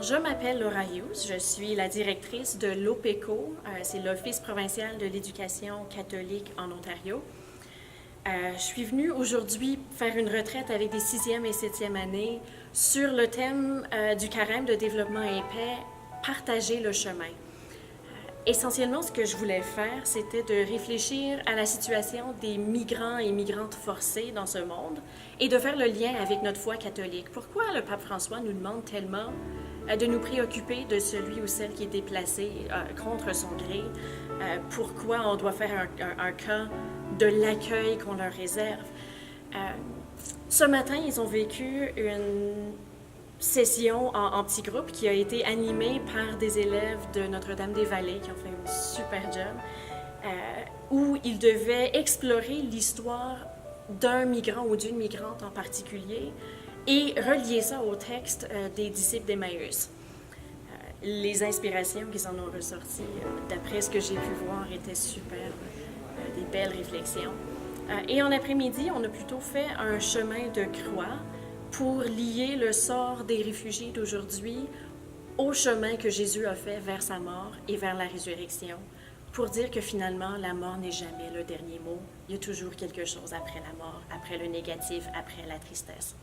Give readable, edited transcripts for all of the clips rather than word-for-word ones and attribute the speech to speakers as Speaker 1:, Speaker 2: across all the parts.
Speaker 1: Alors, je m'appelle Laura Hughes, je suis la directrice de l'OPECO, c'est l'Office provincial de l'éducation catholique en Ontario. Je suis venue aujourd'hui faire une retraite avec des 6e et 7e années sur le thème du carême de développement et paix, partager le chemin. Essentiellement, ce que je voulais faire, c'était de réfléchir à la situation des migrants et migrantes forcés dans ce monde et de faire le lien avec notre foi catholique. Pourquoi le pape François nous demande tellement de nous préoccuper de celui ou celle qui est déplacé contre son gré? Pourquoi on doit faire un cas de l'accueil qu'on leur réserve? Ce matin, ils ont vécu une session en petit groupe qui a été animée par des élèves de Notre-Dame-des-Vallées qui ont fait un super job, où ils devaient explorer l'histoire d'un migrant ou d'une migrante en particulier et relier ça au texte des disciples d'Emmaüs. Les inspirations qui s'en ont ressorties, d'après ce que j'ai pu voir, étaient super, des belles réflexions. Et en après-midi, on a plutôt fait un chemin de croix pour lier le sort des réfugiés d'aujourd'hui au chemin que Jésus a fait vers sa mort et vers la résurrection, pour dire que finalement, la mort n'est jamais le dernier mot. Il y a toujours quelque chose après la mort, après le négatif, après la tristesse.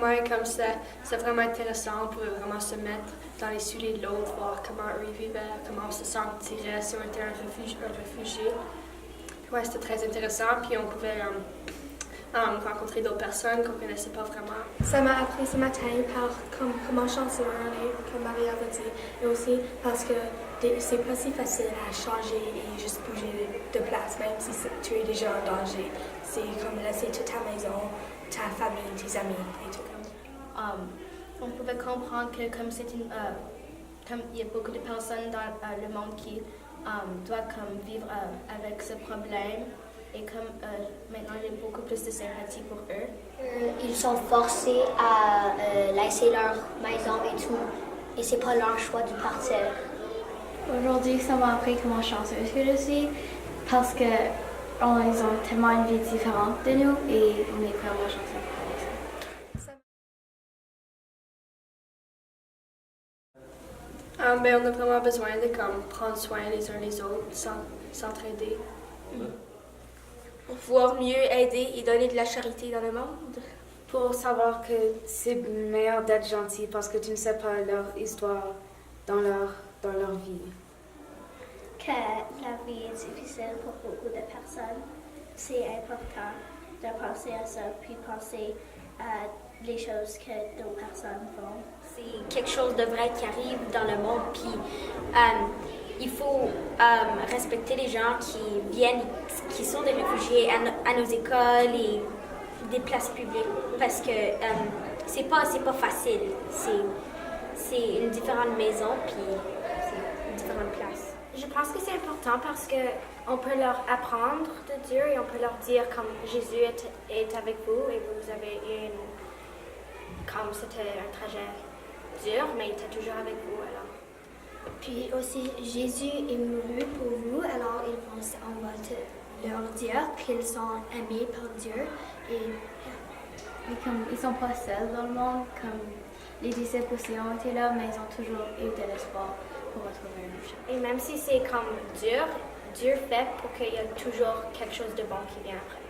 Speaker 2: Moi, comme c'est vraiment intéressant pour vraiment se mettre dans les souliers de l'autre, voir comment eux ils vivaient, comment on se sentirait si on était un réfugié. Ouais, c'était très intéressant, puis on pouvait rencontrer d'autres personnes qu'on ne connaissait pas vraiment.
Speaker 3: Ça m'a appris ce matin comment chanceux on est, comme Marie avait dit, et aussi parce que c'est pas si facile à changer et juste bouger de place, même si tu es déjà en danger. C'est comme laisser toute ta maison, ta famille, tes amis et tout comme.
Speaker 4: On pouvait comprendre que comme il y a beaucoup de personnes dans le monde qui doivent vivre avec ce problème et maintenant il y a beaucoup plus de sympathie pour eux.
Speaker 5: Ils sont forcés à laisser leur maison et tout, et c'est pas leur choix de partir.
Speaker 6: Aujourd'hui, ça m'a appris comment chanceuse que je suis parce que ils ont tellement une vie différente de nous et on est vraiment chanceux.
Speaker 2: On a vraiment besoin de prendre soin les uns des autres, s'entraider.
Speaker 7: Pour pouvoir mieux aider et donner de la charité dans le monde.
Speaker 8: Pour savoir que c'est meilleur d'être gentil parce que tu ne sais pas leur histoire dans leur vie.
Speaker 5: Que la vie est difficile pour beaucoup de personnes. C'est important de penser à ça, puis penser à les choses que d'autres personnes font.
Speaker 9: C'est quelque chose de vrai qui arrive dans le monde, puis il faut respecter les gens qui viennent, qui sont des réfugiés à nos écoles et des places publiques, parce que c'est pas facile. C'est une différente maison, puis c'est une différente place.
Speaker 10: Je pense que c'est important parce qu'on peut leur apprendre de Dieu et on peut leur dire comme Jésus est avec vous et vous avez comme c'était un trajet dur, mais il était toujours avec vous alors.
Speaker 5: Puis aussi, Jésus est mouru pour vous, alors on va leur dire qu'ils sont aimés par Dieu.
Speaker 6: Et comme ils sont pas seuls dans le monde, comme les disciples aussi ont été là, mais ils ont toujours eu de l'espoir pour retrouver une chance.
Speaker 10: Et même si c'est comme dur, Dieu fait pour qu'il y ait toujours quelque chose de bon qui vient après.